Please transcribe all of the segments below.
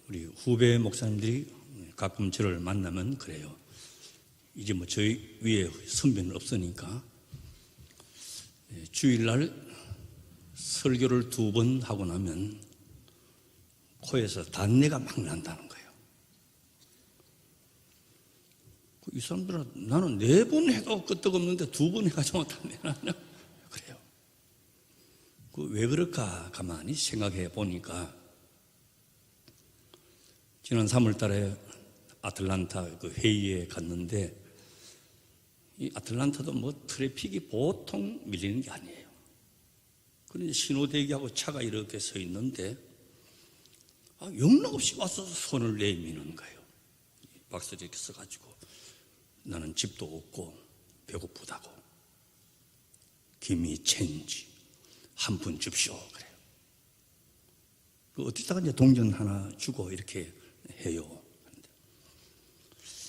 우리 후배 목사님들이 가끔 저를 만나면 그래요. 이제 뭐 저희 위에 선배는 없으니까 주일날 설교를 2번 하고 나면 코에서 단내가 막 난다는 거예요. 이 사람들은 나는 4번 해도 끄떡없는데 2번 해가지고 단내 나냐? 그래요. 왜 그럴까 가만히 생각해 보니까 지난 3월 달에 아틀란타 그 회의에 갔는데 이 아틀란타도 뭐 트래픽이 보통 밀리는 게 아니에요. 그런데 신호대기하고 차가 이렇게 서 있는데 영락없이 와서 손을 내미는 거예요. 박스를 이렇게 써가지고 나는 집도 없고 배고프다고 김이 체인지 한 푼 줍시오 그래요. 어디다가 이제 동전 하나 주고 이렇게 해요.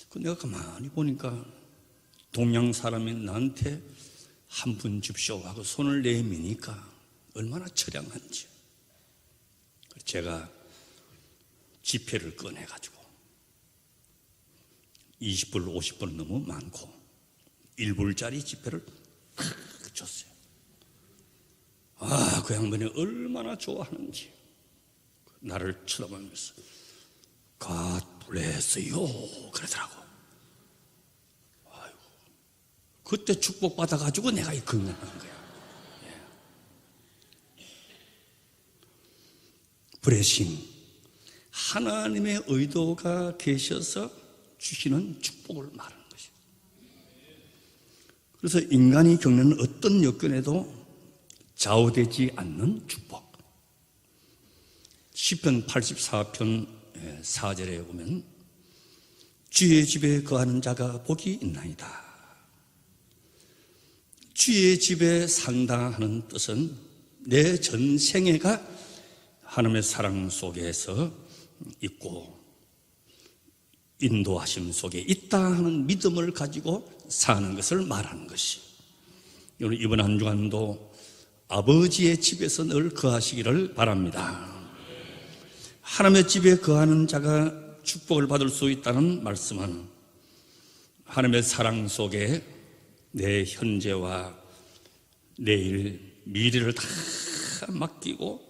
그 내가 가만히 보니까 동양 사람이 나한테 한 푼 줍시오 하고 손을 내미니까 얼마나 처량한지. 제가 지폐를 꺼내가지고 20불, 50불 너무 많고 1불짜리 지폐를 탁 줬어요. 그 양반이 얼마나 좋아하는지 나를 쳐다보면서 God bless you 그러더라고. 아이고, 그때 축복받아가지고 내가 이 건강한 거야. 브레싱, 하나님의 의도가 계셔서 주시는 축복을 말하는 것이에요. 그래서 인간이 겪는 어떤 여건에도 좌우되지 않는 축복. 시편 84편 4절에 보면 주의 집에 거하는 자가 복이 있나이다. 주의 집에 산다 하는 뜻은 내 전생애가 하나님의 사랑 속에서 있고 인도하심 속에 있다 하는 믿음을 가지고 사는 것을 말하는 것이. 이번 한 주간도 아버지의 집에서 늘 거하시기를 바랍니다. 하나님의 집에 거하는 자가 축복을 받을 수 있다는 말씀은 하나님의 사랑 속에 내 현재와 내일, 미래를 다 맡기고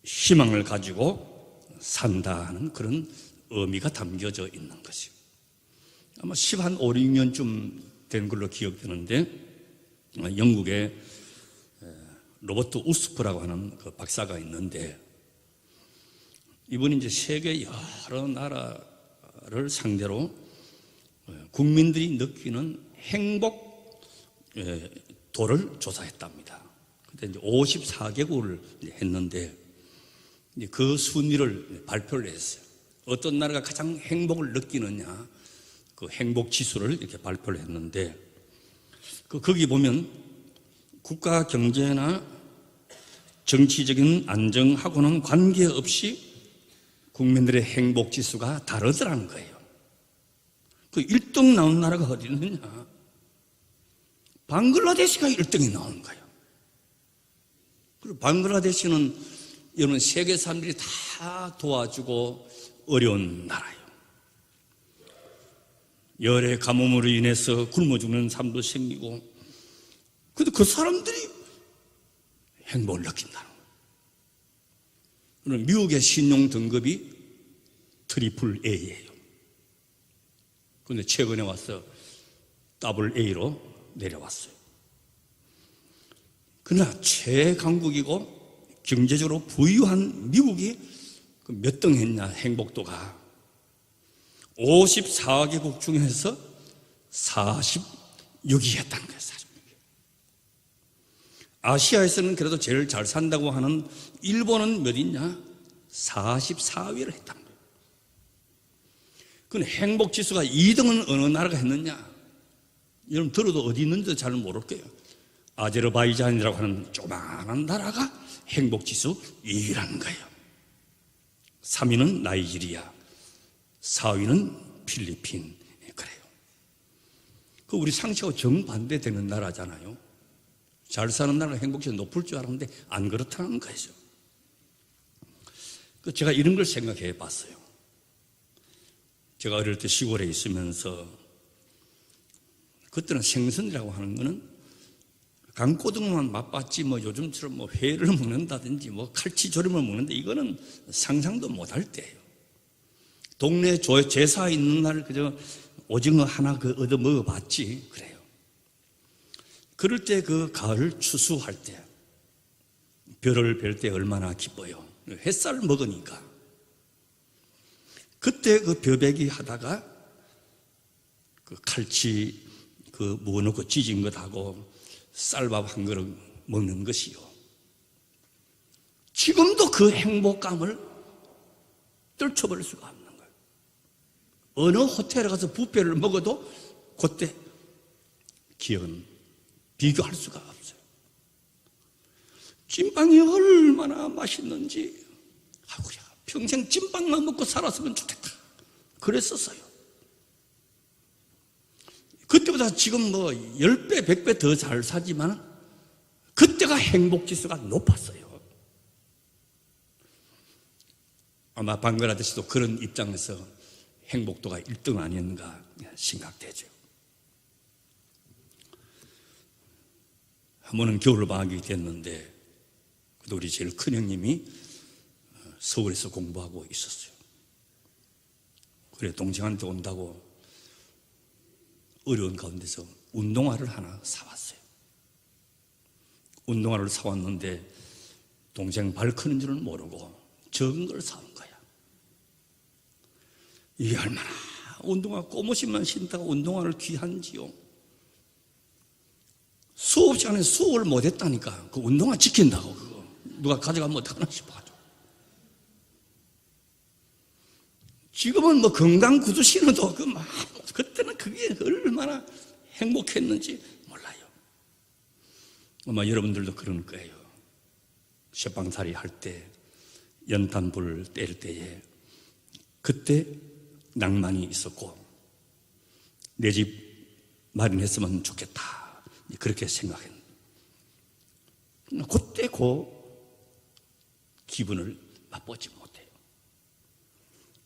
희망을 가지고 산다 하는 그런 의미가 담겨져 있는 것이에요. 아마 15, 16년쯤 된 걸로 기억되는데 영국에 로버트 우스프라고 하는 그 박사가 있는데 이분이 이제 세계 여러 나라를 상대로 국민들이 느끼는 행복도를 조사했답니다. 그때 이제 54개국을 했는데 그 순위를 발표를 했어요. 어떤 나라가 가장 행복을 느끼느냐, 그 행복 지수를 이렇게 발표를 했는데, 거기 보면 국가 경제나 정치적인 안정하고는 관계없이 국민들의 행복 지수가 다르더라는 거예요. 그 1등 나온 나라가 어디 있느냐? 방글라데시가 1등이 나오는 거예요. 그리고 방글라데시는 여러분 세계 사람들이 다 도와주고 어려운 나라예요. 열의 가뭄으로 인해서 굶어 죽는 사람도 생기고, 근데 그 사람들이 행복을 느낀다는 거예요. 미국의 신용 등급이 트리플 A예요. 그런데 최근에 와서 더블 A로 내려왔어요. 그러나 최강국이고 경제적으로 부유한 미국이 몇 등 했냐, 행복도가 54개국 중에서 46위 했다는 거예요. 46위. 아시아에서는 그래도 제일 잘 산다고 하는 일본은 몇 있냐? 44위를 했다는 거예요. 그럼 행복지수가 2등은 어느 나라가 했느냐? 여러분 들어도 어디 있는지도 잘 모를 거예요. 아제르바이잔이라고 하는 조그마한 나라가 행복지수 2위라는 거예요. 3위는 나이지리아, 4위는 필리핀. 그래요. 그 우리 상식하고 정반대되는 나라잖아요. 잘 사는 나라가 행복지수 높을 줄 알았는데 안 그렇다는 거죠. 제가 이런 걸 생각해 봤어요. 제가 어릴 때 시골에 있으면서 그때는 생선이라고 하는 거는 강고등어만 맛봤지 요즘처럼 회를 먹는다든지 칼치조림을 먹는데 이거는 상상도 못할 때예요. 동네 제사 있는 날 그저 오징어 하나 얻어 먹어봤지 그래요. 그럴 때 그 가을 추수할 때 별을 뵐 때 얼마나 기뻐요. 햇살 먹으니까. 그때 그 벼베기 하다가 그 칼치 뭐 넣고 찢은 것하고 쌀밥 한 그릇 먹는 것이요. 지금도 그 행복감을 떨쳐버릴 수가 없는 거예요. 어느 호텔에 가서 뷔페를 먹어도 그때 기억은 비교할 수가 없어요. 찐빵이 얼마나 맛있는지, 아이고야, 평생 찐빵만 먹고 살았으면 좋겠다. 그랬었어요. 그때보다 지금 10배, 100배 더 잘 사지만 그때가 행복 지수가 높았어요. 아마 방글 아저씨도 그런 입장에서 행복도가 1등 아니었는가 생각되죠. 한 번은 겨울방학이 됐는데 그때 우리 제일 큰 형님이 서울에서 공부하고 있었어요. 그래 동생한테 온다고 어려운 가운데서 운동화를 하나 사왔어요. 운동화를 사왔는데 동생 발 크는 줄은 모르고 적은 걸 사온 거야. 이게 얼마나 운동화 꼬무신만 신다가 운동화를 귀한지요. 수업 시간에 수업을 못했다니까. 그 운동화 지킨다고 그거 누가 가져가면 어떡하나 싶어가지고. 지금은 건강 구두 신어도 그때는 그게 얼마나 행복했는지 몰라요. 아마 여러분들도 그럴 거예요. 쇠빵살이 할 때, 연탄불 뗄 때에 그때 낭만이 있었고 내 집 마련했으면 좋겠다. 그렇게 생각했는데 그때 그 기분을 맛보지 못해요.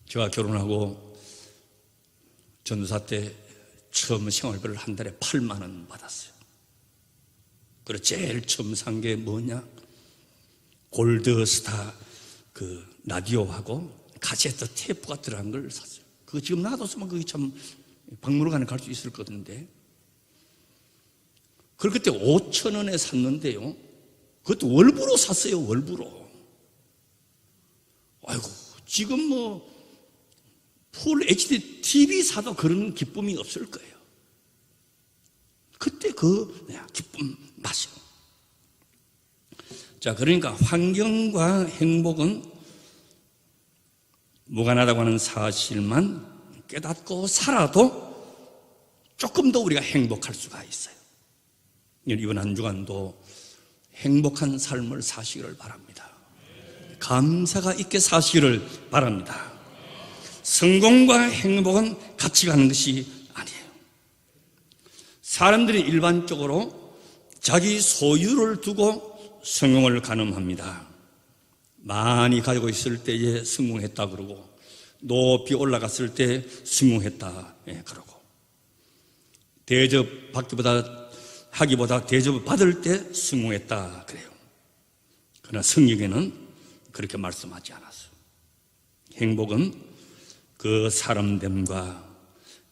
제가 결혼하고 전도사 때 처음 생활비를 한 달에 8만 원 받았어요. 그리고 제일 처음 산 게 뭐냐? 골드스타 그 라디오하고 카세트 테이프가 들어간 걸 샀어요. 그거 지금 놔뒀으면 그게 참 박물관에 갈 수 있을 건데. 그걸 그때 5,000원에 샀는데요. 그것도 월부로 샀어요, 월부로. 아이고, 지금 풀 HD TV 사도 그런 기쁨이 없을 거예요. 그때 그 기쁨 맛이요. 자, 그러니까 환경과 행복은 무관하다고 하는 사실만 깨닫고 살아도 조금 더 우리가 행복할 수가 있어요. 이번 한 주간도 행복한 삶을 사시기를 바랍니다. 감사가 있게 사시기를 바랍니다. 성공과 행복은 같이 가는 것이 아니에요. 사람들이 일반적으로 자기 소유를 두고 성공을 가늠합니다. 많이 가지고 있을 때에 성공했다 그러고 높이 올라갔을 때 성공했다 그러고 대접 하기보다 대접을 받을 때 성공했다 그래요. 그러나 성경에는 그렇게 말씀하지 않았어요. 행복은 그 사람됨과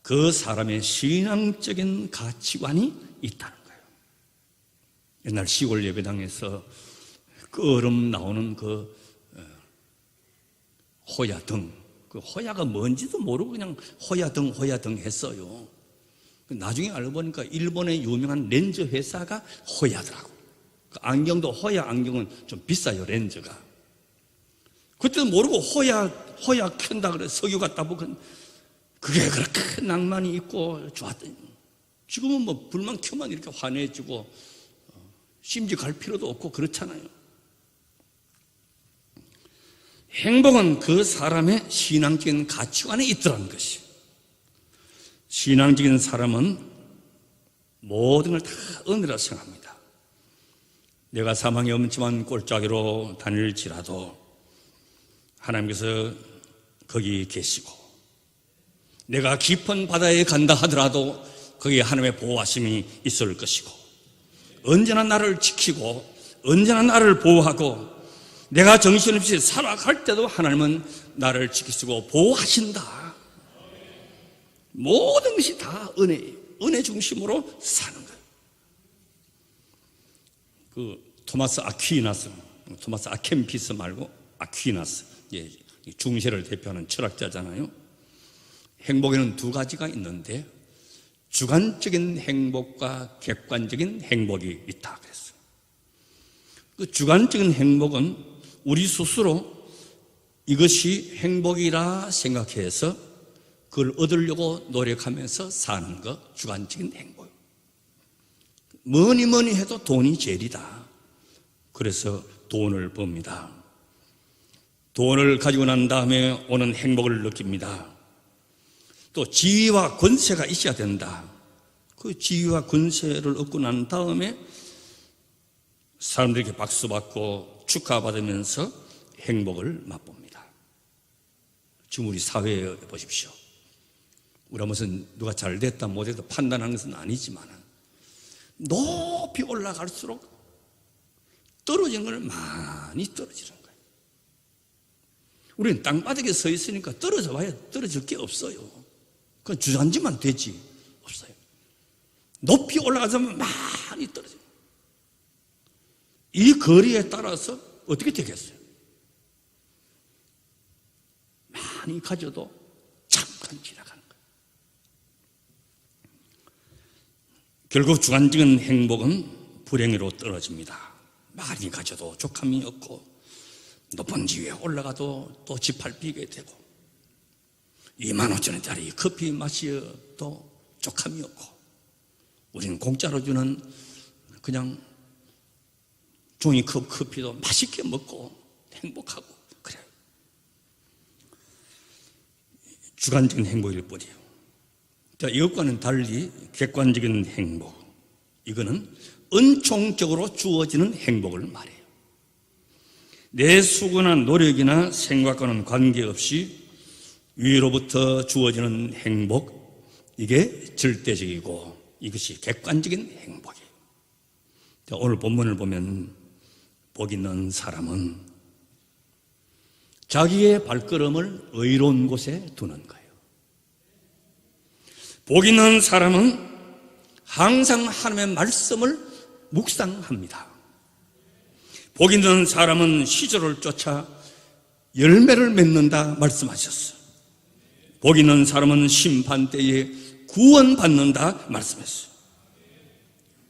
그 사람의 신앙적인 가치관이 있다는 거예요. 옛날 시골 예배당에서 그 얼음 나오는 그 호야등, 그 호야가 뭔지도 모르고 그냥 호야등 했어요. 나중에 알고 보니까 일본의 유명한 렌즈 회사가 호야더라고. 그 안경도 호야 안경은 좀 비싸요, 렌즈가. 그때도 모르고 호야 켠다 그래. 석유 갖다 보고 그게 그렇게 낭만이 있고 좋았더니 지금은 불만 켜만 이렇게 환해지고 심지 갈 필요도 없고 그렇잖아요. 행복은 그 사람의 신앙적인 가치관에 있더라는 것이. 신앙적인 사람은 모든 걸 다 은혜라 생각합니다. 내가 사망의 엄침한 골짜기로 다닐지라도 하나님께서 거기 계시고 내가 깊은 바다에 간다 하더라도 거기에 하나님의 보호하심이 있을 것이고 언제나 나를 지키고 언제나 나를 보호하고 내가 정신없이 살아갈 때도 하나님은 나를 지키시고 보호하신다. 모든 것이 다 은혜 중심으로 사는 거예요. 그 토마스 아켐피스 말고 아퀴나스, 중세를 대표하는 철학자잖아요. 행복에는 두 가지가 있는데 주관적인 행복과 객관적인 행복이 있다 그랬어요. 그 주관적인 행복은 우리 스스로 이것이 행복이라 생각해서 그걸 얻으려고 노력하면서 사는 거, 주관적인 행복. 뭐니 해도 돈이 제일이다. 그래서 돈을 법니다. 돈을 가지고 난 다음에 오는 행복을 느낍니다. 또 지위와 권세가 있어야 된다. 그 지위와 권세를 얻고 난 다음에 사람들에게 박수받고 축하받으면서 행복을 맛봅니다. 지금 우리 사회에 보십시오. 우리가 무슨 누가 잘 됐다 못했다 판단하는 것은 아니지만 높이 올라갈수록 떨어지는 걸 많이 떨어지는 거예요. 우리는 땅바닥에 서 있으니까 떨어져 봐야 떨어질 게 없어요. 그건 주저앉으면 되지. 없어요. 높이 올라가서면 많이 떨어져요. 이 거리에 따라서 어떻게 되겠어요? 많이 가져도 잠깐 지나가는 거예요. 결국 주관적인 행복은 불행으로 떨어집니다. 많이 가져도 족함이 없고 높은 지위에 올라가도 또 짓밟히게 되고 25,000원짜리 커피 마셔도 족함이 없고 우리는 공짜로 주는 그냥 종이컵 커피도 맛있게 먹고 행복하고 그래요. 주관적인 행복일 뿐이에요. 자, 이것과는 달리 객관적인 행복, 이거는 은총적으로 주어지는 행복을 말해요. 내 수고나 노력이나 생각과는 관계없이 위로부터 주어지는 행복, 이게 절대적이고 이것이 객관적인 행복이에요. 자, 오늘 본문을 보면 복 있는 사람은 자기의 발걸음을 의로운 곳에 두는 거예요. 복 있는 사람은 항상 하나님의 말씀을 묵상합니다. 복 있는 사람은 시절을 쫓아 열매를 맺는다 말씀하셨어요. 복 있는 사람은 심판 때에 구원받는다 말씀했어요.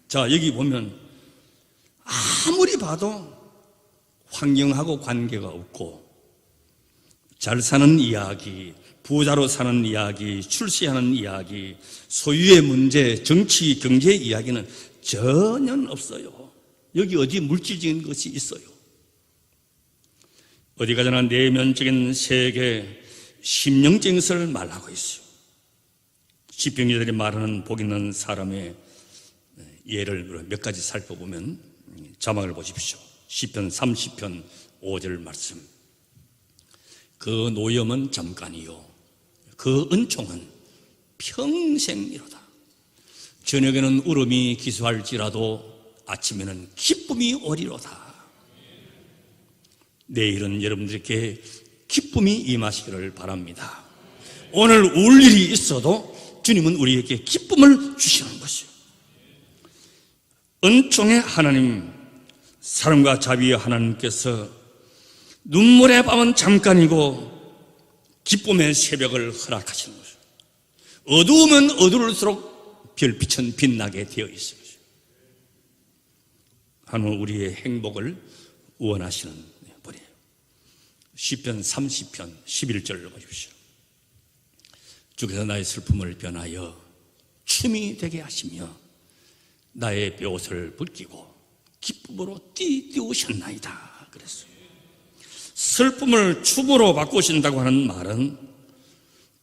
자, 여기 보면 아무리 봐도 환경하고 관계가 없고 잘 사는 이야기, 부자로 사는 이야기, 출세하는 이야기, 소유의 문제, 정치, 경제 이야기는 전혀 없어요. 여기 어디 물질적인 것이 있어요. 어디 가서나 내면적인 세계, 심령적인 것을 말하고 있어요. 시편기자들이 말하는 복 있는 사람의 예를 몇 가지 살펴보면 자막을 보십시오. 시편 30편 5절 말씀. 그 노염은 잠깐이요 그 은총은 평생이로다. 저녁에는 울음이 기수할지라도 아침에는 기쁨이 오리로다. 내일은 여러분들께 기쁨이 임하시기를 바랍니다. 오늘 울 일이 있어도 주님은 우리에게 기쁨을 주시는 것이요. 은총의 하나님, 사랑과 자비의 하나님께서 눈물의 밤은 잠깐이고 기쁨의 새벽을 허락하시는 것이요. 어두우면 어두울수록 별빛은 빛나게 되어 있습니다. 하나님은 우리의 행복을 원하시는 분이에요. 시편 30편 11절을 보십시오. 주께서 나의 슬픔을 변하여 춤이 되게 하시며 나의 벼옷을 벗기고 기쁨으로 띠띠우셨나이다 그랬어요. 슬픔을 춤으로 바꾸신다고 하는 말은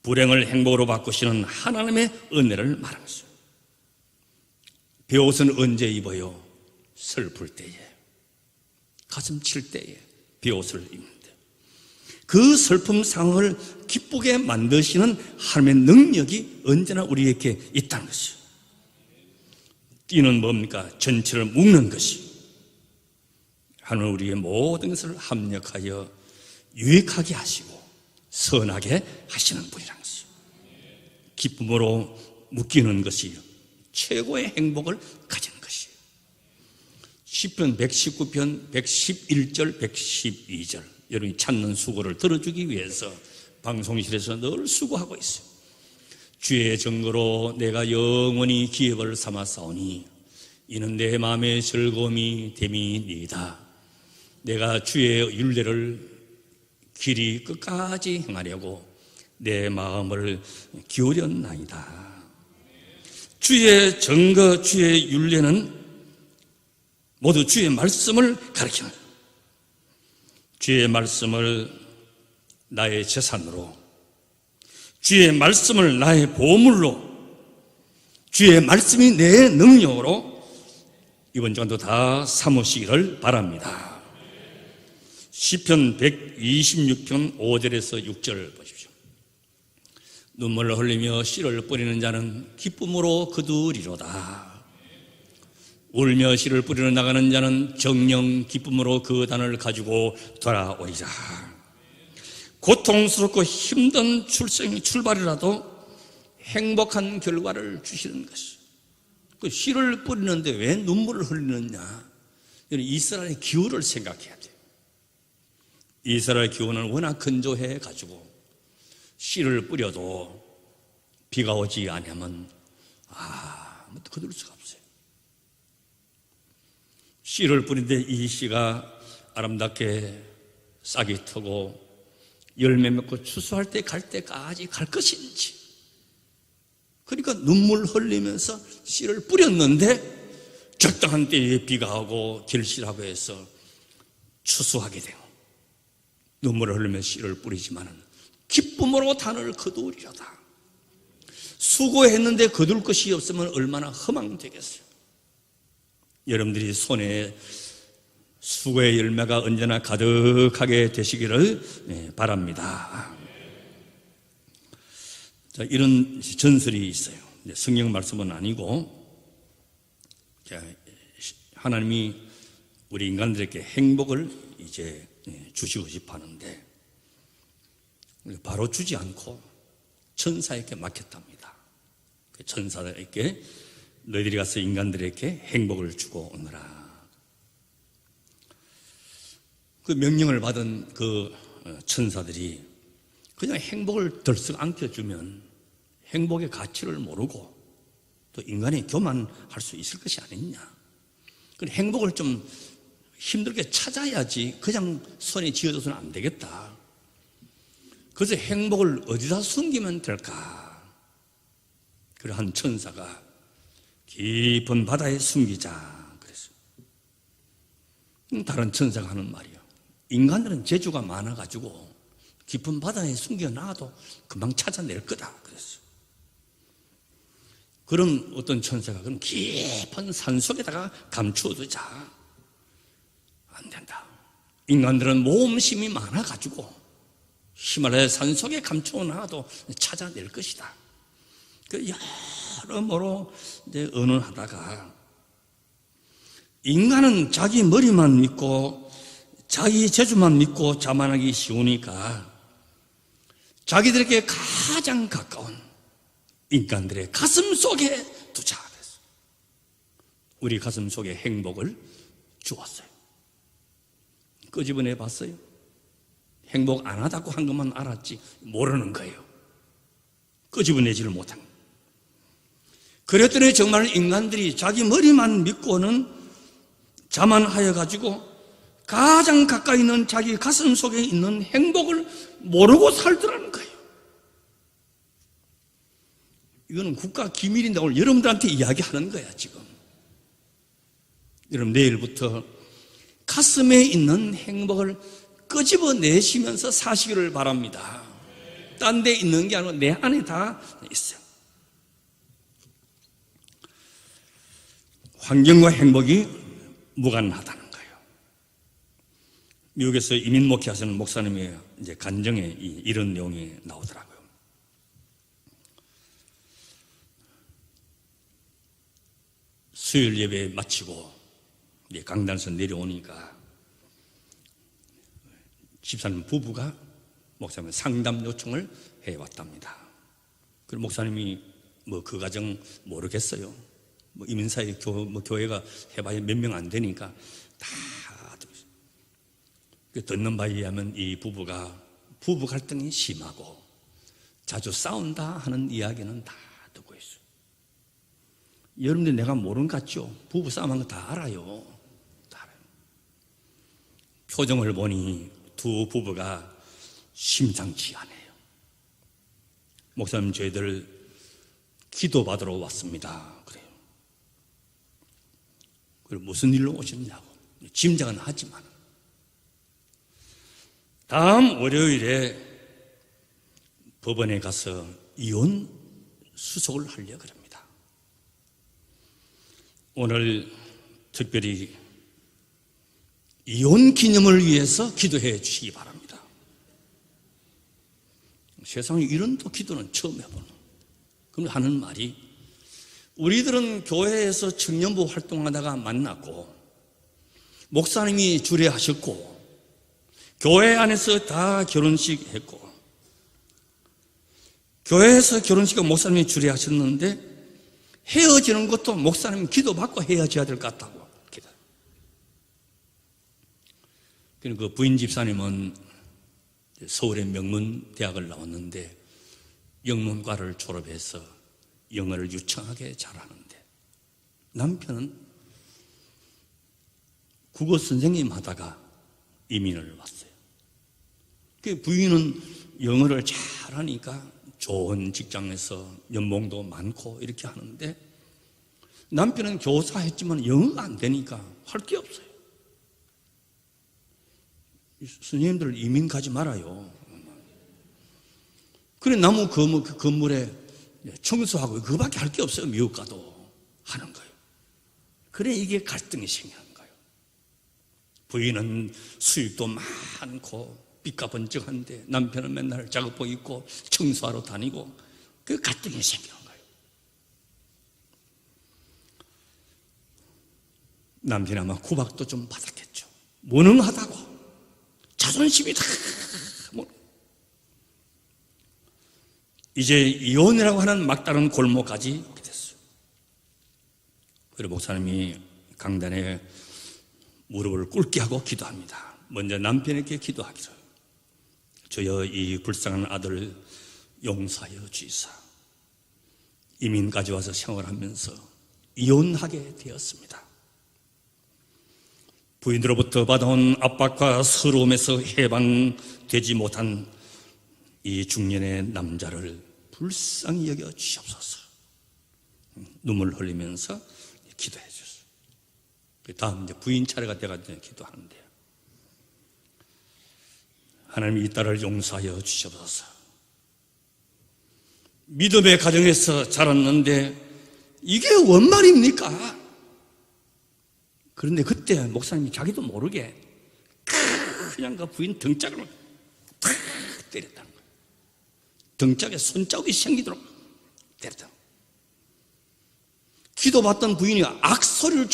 불행을 행복으로 바꾸시는 하나님의 은혜를 말하는 것이죠. 벼옷은 언제 입어요? 슬플 때에, 가슴 칠 때에 벼옷을 입는데, 그 슬픔 상황을 기쁘게 만드시는 하나님의 능력이 언제나 우리에게 있다는 것이요. 띠는 뭡니까? 전체를 묶는 것이. 하나님은 우리의 모든 것을 합력하여 유익하게 하시고 선하게 하시는 분이라는 것이요. 기쁨으로 묶이는 것이 최고의 행복을 가지는 것이에요. 시편 119편 111절 112절 여러분이 찾는 수고를 들어주기 위해서 방송실에서 늘 수고하고 있어요. 주의 증거로 내가 영원히 기업을 삼았사오니 이는 내 마음의 즐거움이 됨이니이다. 내가 주의 율례를 길이 끝까지 행하려고 내 마음을 기울였나이다. 주의 증거, 주의 율례는 모두 주의 말씀을 가리키는, 주의 말씀을 나의 재산으로, 주의 말씀을 나의 보물로, 주의 말씀이 내 능력으로 이번 주간도 다 삼으시기를 바랍니다. 시편 126편 5절에서 6절 보십시오. 눈물을 흘리며 씨를 뿌리는 자는 기쁨으로 거두리로다. 울며 씨를 뿌리러 나가는 자는 정령 기쁨으로 그 단을 가지고 돌아오리라. 고통스럽고 힘든 출발이라도 행복한 결과를 주시는 것이. 그 씨를 뿌리는데 왜 눈물을 흘리느냐? 이스라엘의 기후를 생각해야 돼요. 이스라엘 기후는 워낙 건조해 가지고 씨를 뿌려도 비가 오지 않으면 거둘 수가 없어요. 씨를 뿌리는데 이 씨가 아름답게 싹이 트고 열매 맺고 추수할 때 갈 때까지 갈 것인지, 그러니까 눈물 흘리면서 씨를 뿌렸는데 적당한 때에 비가 오고 결실하고 해서 추수하게 되고 눈물을 흘리며 씨를 뿌리지만은 기쁨으로 단을 거두리로다. 수고했는데 거둘 것이 없으면 얼마나 허망되겠어요. 여러분들이 손에 수고의 열매가 언제나 가득하게 되시기를 바랍니다. 자, 이런 전설이 있어요. 성경 말씀은 아니고 하나님이 우리 인간들에게 행복을 이제 주시고 싶어 하는데 바로 주지 않고 천사에게 맡겼답니다. 천사에게 너희들이 가서 인간들에게 행복을 주고 오너라. 그 명령을 받은 그 천사들이 그냥 행복을 덜썩 안겨주면 행복의 가치를 모르고 또 인간의 교만할 수 있을 것이 아니냐. 그래, 행복을 좀 힘들게 찾아야지 그냥 손에 쥐어줘서는 안 되겠다. 그래서 행복을 어디다 숨기면 될까? 그래, 한 천사가 깊은 바다에 숨기자 그랬어요. 다른 천사가 하는 말이요, 인간들은 재주가 많아가지고 깊은 바다에 숨겨놔도 금방 찾아낼 거다 그랬어요. 그런 어떤 천사가 그럼 깊은 산속에다가 감추어두자. 안 된다. 인간들은 모험심이 많아가지고 히말라야 산속에 감추어놔도 찾아낼 것이다. 그 여러모로 이제 의논하다가 인간은 자기 머리만 믿고 자기 재주만 믿고 자만하기 쉬우니까 자기들에게 가장 가까운 인간들의 가슴 속에 두자. 우리 가슴 속에 행복을 주었어요. 끄집어내 봤어요? 행복 안 하다고 한 것만 알았지 모르는 거예요. 끄집어내지를 못한 거예요. 그랬더니 정말 인간들이 자기 머리만 믿고는 자만하여 가지고 가장 가까이 있는 자기 가슴 속에 있는 행복을 모르고 살더라는 거예요. 이거는 국가 기밀인데 오늘 여러분들한테 이야기하는 거야 지금. 여러분 내일부터 가슴에 있는 행복을 끄집어내시면서 사시기를 바랍니다. 딴 데 있는 게 아니고 내 안에 다 있어요. 환경과 행복이 무관하다는 거예요. 미국에서 이민 목회하시는 목사님의 이제 간증에 이런 내용이 나오더라고요. 수요일 예배 마치고 이제 강단에서 내려오니까 집사님 부부가 목사님 상담 요청을 해왔답니다. 그리고 목사님이 뭐 그 과정 모르겠어요. 뭐 이민사회 교회가 해봐야 몇 명 안 되니까 다 듣는 바에 의하면 이 부부가 부부 갈등이 심하고 자주 싸운다 하는 이야기는 다 듣고 있어요. 여러분들 내가 모르는 것 같죠? 부부 싸움한 거 다 알아요. 다 알아요. 표정을 보니 두 부부가 심상치 않아요. 목사님 저희들 기도 받으러 왔습니다. 그래요. 그리고 무슨 일로 오셨냐고 짐작은 하지만 다음 월요일에 법원에 가서 이혼 수속을 하려고 합니다. 오늘 특별히 이혼 기념을 위해서 기도해 주시기 바랍니다. 세상에 이런 또 기도는 처음 해보는. 그럼 하는 말이 우리들은 교회에서 청년부 활동하다가 만났고 목사님이 주례하셨고 교회 안에서 다 결혼식 했고 교회에서 결혼식은 목사님이 주례하셨는데 헤어지는 것도 목사님 기도받고 헤어져야 될 것 같다고 기도. 그 부인 집사님은 서울의 명문 대학을 나왔는데 영문과를 졸업해서 영어를 유창하게 잘하는데 남편은 국어 선생님 하다가 이민을 왔어요. 그 부인은 영어를 잘하니까 좋은 직장에서 연봉도 많고 이렇게 하는데 남편은 교사 했지만 영어가 안 되니까 할 게 없어요. 선생님들 이민 가지 말아요. 그래 나무 건물에 청소하고 그거밖에 할 게 없어요. 미국 가도 하는 거예요. 그래 이게 갈등이 생기는 거예요. 부인은 수입도 많고 삐까번쩍한데 남편은 맨날 작업복 입고 청소하러 다니고 그 갈등이 생기는 거예요. 남편이 아마 구박도 좀 받았겠죠. 무능하다고 자존심이 다 이제 이혼이라고 하는 막다른 골목까지 오게 됐어요. 그리고 목사님이 강단에 무릎을 꿇게 하고 기도합니다. 먼저 남편에게 기도하기를 저여 이 불쌍한 아들 용서하여 주이사 이민까지 와서 생활하면서 이혼하게 되었습니다. 부인으로부터 받아온 압박과 서러움에서 해방되지 못한 이 중년의 남자를 불쌍히 여겨 주시옵소서. 눈물 흘리면서 기도해 주셨어요. 다음 이제 부인 차례가 돼가지고 기도하는데요. 하나님 이 딸을 용서하여 주시옵소서. 믿음의 가정에서 자랐는데 이게 뭔 말입니까? 그런데 그때 목사님이 자기도 모르게 그냥 그 부인 등짝을 탁 때렸다는 거예요. 등짝에 손자국이 생기도록 때렸다. 기도받던 부인이 악소리를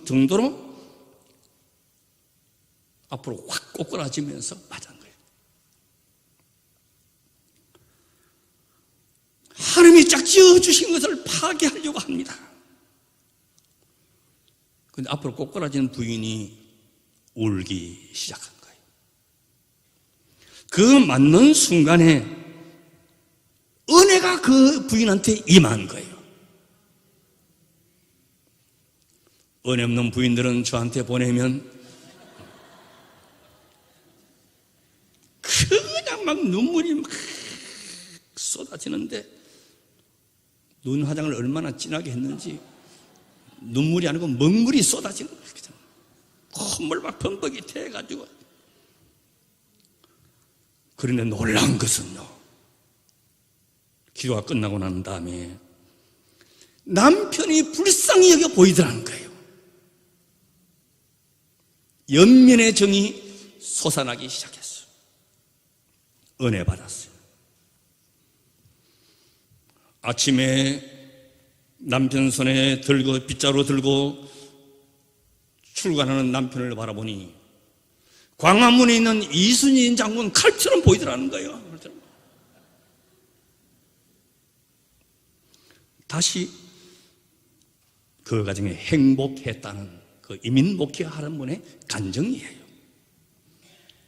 정도로 앞으로 확 꼬꾸라지면서 맞은 거예요. 하나님이 짝지어 주신 것을 파괴하려고 합니다. 그런데 앞으로 꼬꾸라지는 부인이 울기 시작한 거예요. 그 맞는 순간에 은혜가 그 부인한테 임한 거예요. 은혜 없는 부인들은 저한테 보내면 그냥 막 눈물이 막 쏟아지는데 눈 화장을 얼마나 진하게 했는지 눈물이 아니고 먹물이 쏟아지는 거예요. 콧물 막 범벅이 태가지고. 그런데 놀라운 것은요, 기도가 끝나고 난 다음에 남편이 불쌍히 여겨 보이더라는 거예요. 연민의 정이 솟아나기 시작했어요. 은혜 받았어요. 아침에 남편 손에 들고 빗자루 들고 출근하는 남편을 바라보니 광화문에 있는 이순신 장군 칼처럼 보이더라는 거예요. 다시 그 가정에 행복했다는 그 이민 목회하는 분의 간증이에요.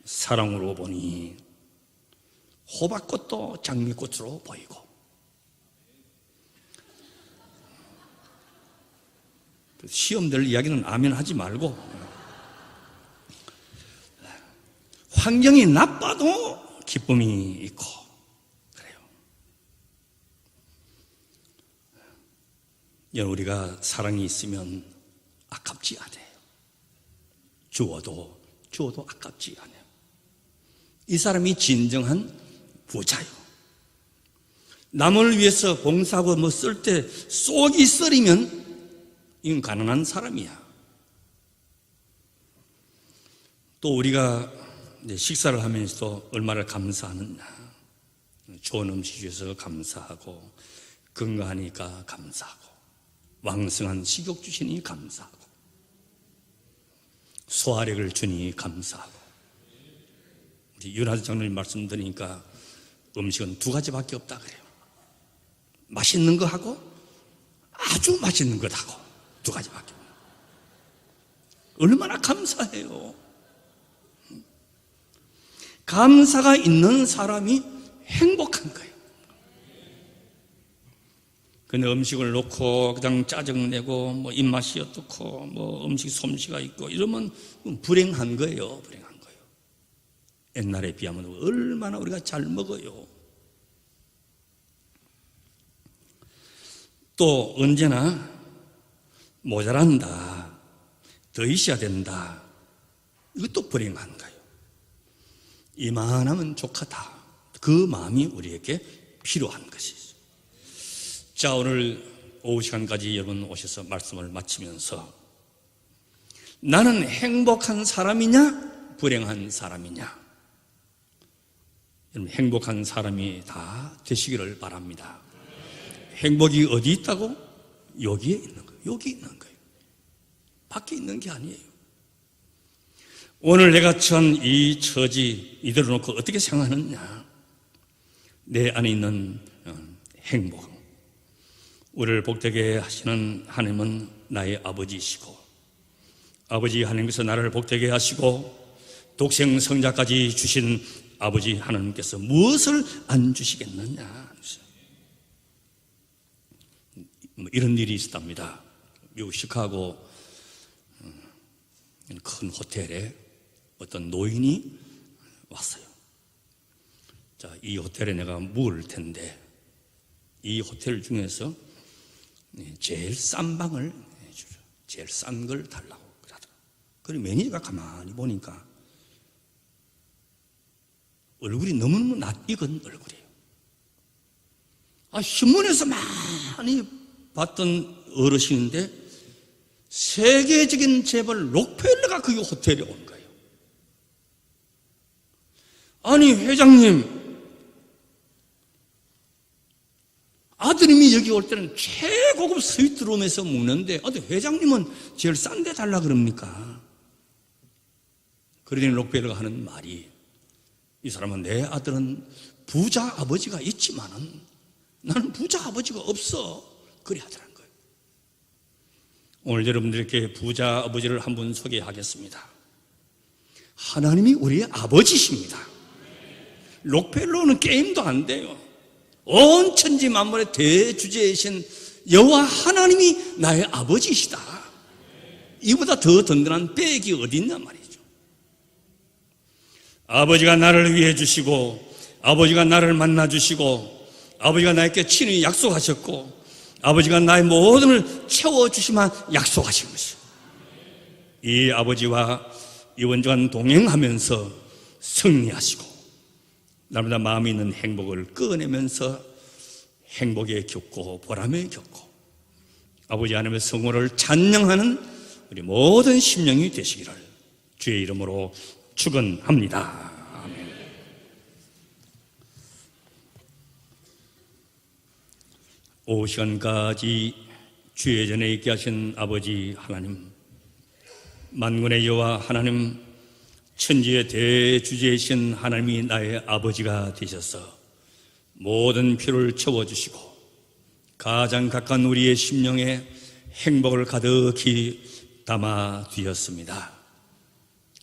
사랑으로 보니 호박꽃도 장미꽃으로 보이고, 시험될 이야기는 아멘 하지 말고, 환경이 나빠도 기쁨이 있고 그래요. 여러분, 우리가 사랑이 있으면 아깝지 않아요. 주어도 아깝지 않아요. 이 사람이 진정한 부자요. 남을 위해서 봉사하고 뭐 쓸 때 쏙이 쓰리면 이건 가난한 사람이야. 또 우리가 식사를 하면서도 얼마나 감사하느냐. 좋은 음식 주셔서 감사하고, 건강하니까 감사하고, 왕성한 식욕 주시니 감사하고, 소화력을 주니 감사하고. 우리 윤하수 장로님 말씀 드리니까 음식은 두 가지밖에 없다 그래요. 맛있는 거 하고 아주 맛있는 것 하고 두 가지밖에 없어요. 얼마나 감사해요. 감사가 있는 사람이 행복한 거예요. 근데 음식을 놓고 그냥 짜증내고 뭐 입맛이 어떻고 뭐 음식 솜씨가 있고 이러면 불행한 거예요. 불행한 거예요. 옛날에 비하면 얼마나 우리가 잘 먹어요. 또 언제나 모자란다, 더 있어야 된다, 이것도 불행한 거예요. 이만하면 족하다, 그 마음이 우리에게 필요한 것이죠. 자, 오늘 오후 시간까지 여러분 오셔서 말씀을 마치면서 나는 행복한 사람이냐 불행한 사람이냐, 여러분 행복한 사람이 다 되시기를 바랍니다. 행복이 어디 있다고? 여기에 있는 거예요. 여기 있는 거예요. 밖에 있는 게 아니에요. 오늘 내가 처한 이 처지 이대로 놓고 어떻게 생각하느냐, 내 안에 있는 행복. 우리를 복되게 하시는 하나님은 나의 아버지이시고, 아버지 하나님께서 나를 복되게 하시고 독생 성자까지 주신 아버지 하나님께서 무엇을 안 주시겠느냐. 이런 일이 있었답니다. 미국 시카고 큰 호텔에 어떤 노인이 왔어요. 자, 이 호텔에 내가 묵을 텐데 이 호텔 중에서 제일 싼 방을 주죠. 제일 싼 걸 달라고 그러더라고요. 그리고 매니저가 가만히 보니까 얼굴이 너무너무 낯익은 얼굴이에요. 신문에서 많이 봤던 어르신인데 세계적인 재벌 록펠러가 그 호텔에 온 거예요. 아니 회장님, 아드님이 여기 올 때는 최고급 스위트룸에서 묵는데 회장님은 제일 싼 데 달라 그럽니까? 그러더니 록펠러가 하는 말이, 이 사람은 내 아들은 부자 아버지가 있지만은 나는 부자 아버지가 없어, 그리 하더라는 거예요. 오늘 여러분들께 부자 아버지를 한 분 소개하겠습니다. 하나님이 우리의 아버지십니다. 록펠러는 게임도 안 돼요. 온 천지 만물의 대주제이신 여호와 하나님이 나의 아버지시다. 이보다 더 든든한 백이 어디 있냐 말이죠. 아버지가 나를 위해 주시고, 아버지가 나를 만나 주시고, 아버지가 나에게 친히 약속하셨고, 아버지가 나의 모든 걸 채워주시만 약속하신 것이요. 이 아버지와 이원주간 동행하면서 승리하시고 날마다 마음에 있는 행복을 꺼내면서 행복에 겪고 보람에 겪고 아버지 하나님의 성호를 찬양하는 우리 모든 심령이 되시기를 주의 이름으로 축원합니다. 아멘. 오후 시간까지 주의 전에 있게 하신 아버지 하나님, 만군의 여호와 하나님, 천지의 대주제이신 하나님이 나의 아버지가 되셔서 모든 피로를 채워주시고 가장 가까운 우리의 심령에 행복을 가득히 담아 두었습니다.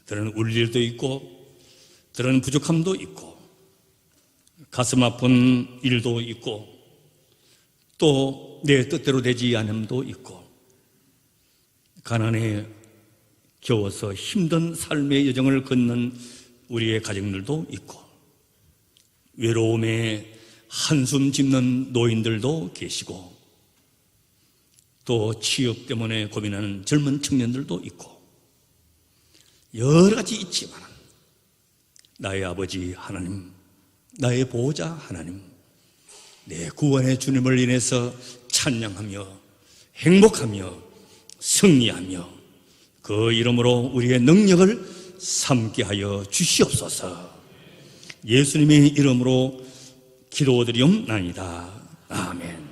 들은 울 일도 있고 들은 부족함도 있고 가슴 아픈 일도 있고 또 내 뜻대로 되지 않음도 있고 가난에 겨워서 힘든 삶의 여정을 걷는 우리의 가정들도 있고 외로움에 한숨 짓는 노인들도 계시고 또 취업 때문에 고민하는 젊은 청년들도 있고 여러 가지 있지만 나의 아버지 하나님, 나의 보호자 하나님, 내 구원의 주님을 인해서 찬양하며 행복하며 승리하며 그 이름으로 우리의 능력을 삼게 하여 주시옵소서. 예수님의 이름으로 기도드리옵나이다. 아멘.